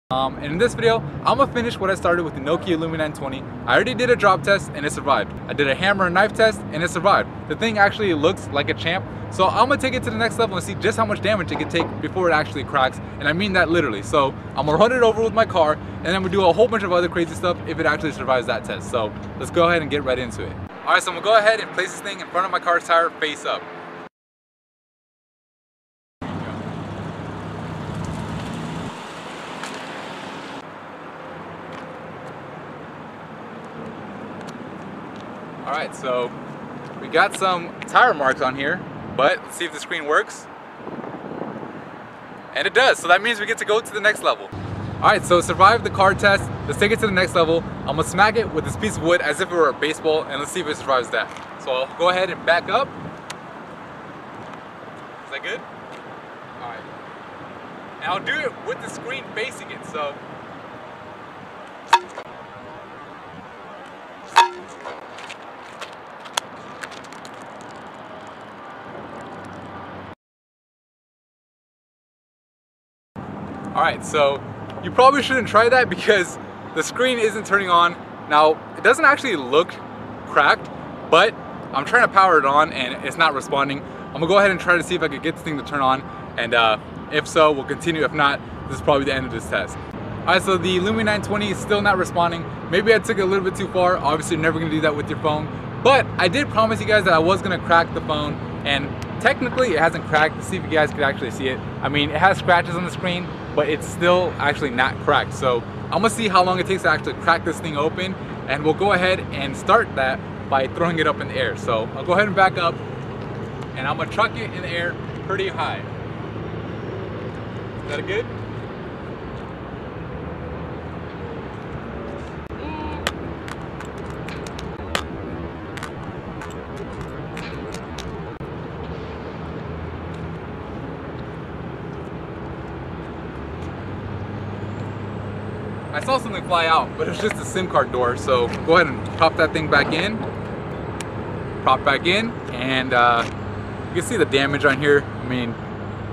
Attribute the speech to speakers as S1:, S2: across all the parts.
S1: And in this video, I'm gonna finish what I started with the Nokia Lumia 920. I already did a drop test and it survived. I did a hammer and knife test and it survived. The thing actually looks like a champ. So I'm gonna take it to the next level and see just how much damage it can take before it actually cracks. And I mean that literally. So I'm gonna run it over with my car and then I'm gonna do a whole bunch of other crazy stuff if it actually survives that test. So let's go ahead and get right into it. All right, so I'm gonna go ahead and place this thing in front of my car's tire face up. Alright, so we got some tire marks on here, but let's see if the screen works. And it does, so that means we get to go to the next level. Alright, so survived the car test. Let's take it to the next level. I'm gonna smack it with this piece of wood as if it were a baseball, and let's see if it survives that. So I'll go ahead and back up. Is that good? Alright. And I'll do it with the screen facing it, so. Alright, so you probably shouldn't try that because the screen isn't turning on. Now, it doesn't actually look cracked, but I'm trying to power it on and it's not responding. I'm gonna go ahead and try to see if I can get this thing to turn on, and if so, we'll continue. If not, this is probably the end of this test. Alright, so the Lumia 920 is still not responding. Maybe I took it a little bit too far. Obviously, you're never gonna do that with your phone. But I did promise you guys that I was gonna crack the phone, and technically it hasn't cracked. Let's see if you guys could actually see it. I mean, it has scratches on the screen, but it's still actually not cracked. So I'm gonna see how long it takes to actually crack this thing open, and we'll go ahead and start that by throwing it up in the air. So I'll go ahead and back up, and I'm gonna chuck it in the air pretty high. Is that good? I saw something fly out, but it's just a SIM card door. So go ahead and pop that thing back in. Prop back in, and you can see the damage on here. I mean,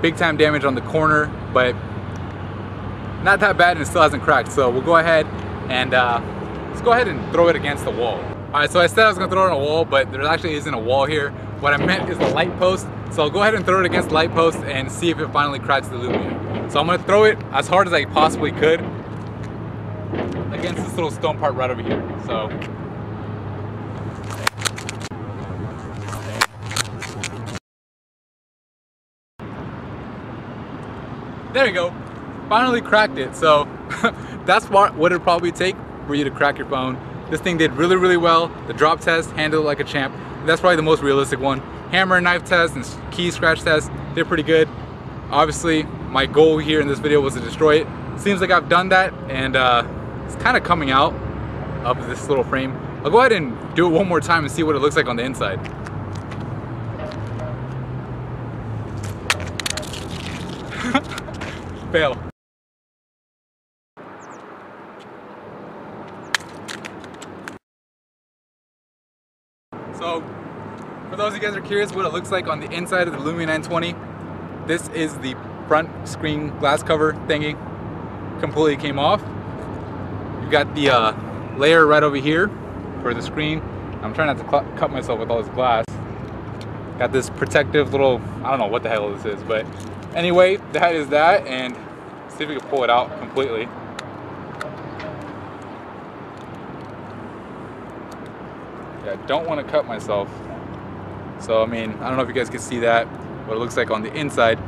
S1: big time damage on the corner, but not that bad, and it still hasn't cracked. So we'll go ahead and let's go ahead and throw it against the wall. All right, so I said I was gonna throw it on a wall, but there actually isn't a wall here. What I meant is the light post. So I'll go ahead and throw it against the light post and see if it finally cracks the Lumia. So I'm gonna throw it as hard as I possibly could against this little stone part right over here. So there you go, finally cracked it. So that's what it'll probably take for you to crack your phone. This thing did really, really well. The drop test handled it like a champ. That's probably the most realistic one. Hammer and knife test and key scratch test did pretty good. Obviously, my goal here in this video was to destroy it. Seems like I've done that, and it's kind of coming out of this little frame. I'll go ahead and do it one more time and see what it looks like on the inside. Fail. So, for those of you guys who are curious what it looks like on the inside of the Lumia 920, this is the front screen glass cover thingy. Completely came off. You've got the layer right over here for the screen. I'm trying not to cut myself with all this glass. Got this protective little, I don't know what the hell this is, but anyway, that is that, and see if we can pull it out completely. Yeah, I don't want to cut myself. So, I mean, I don't know if you guys can see that, what it looks like on the inside.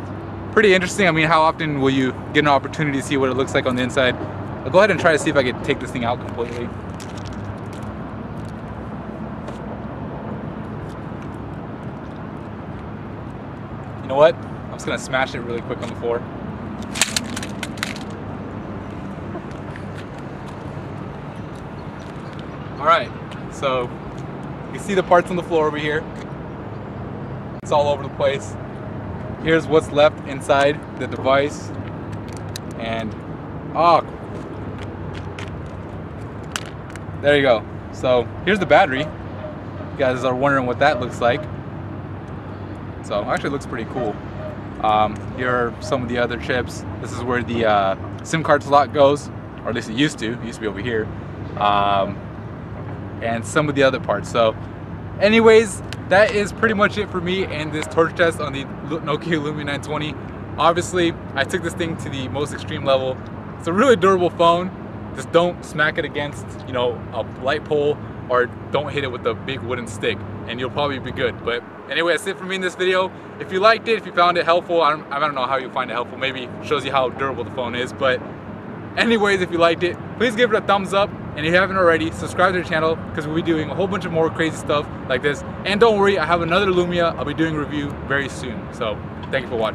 S1: Pretty interesting. I mean, how often will you get an opportunity to see what it looks like on the inside? I'll go ahead and try to see if I can take this thing out completely. You know what? I'm just gonna smash it really quick on the floor. Alright, so you can see the parts on the floor over here. It's all over the place. Here's what's left inside the device. And there you go. So here's the battery. You guys are wondering what that looks like. So actually it looks pretty cool. Here are some of the other chips. This is where the SIM card slot goes, or at least it used to be over here, and some of the other parts. So anyways, that is pretty much it for me and this torch test on the Nokia Lumia 920. Obviously, I took this thing to the most extreme level. It's a really durable phone. Just don't smack it against, you know, a light pole, or don't hit it with a big wooden stick, and you'll probably be good. But anyway, that's it for me in this video. If you liked it, if you found it helpful, I don't know how you find it helpful. Maybe it shows you how durable the phone is. But anyways, if you liked it, please give it a thumbs up. And if you haven't already, subscribe to the channel, because we'll be doing a whole bunch of more crazy stuff like this. And don't worry, I have another Lumia I'll be doing a review very soon. So thank you for watching.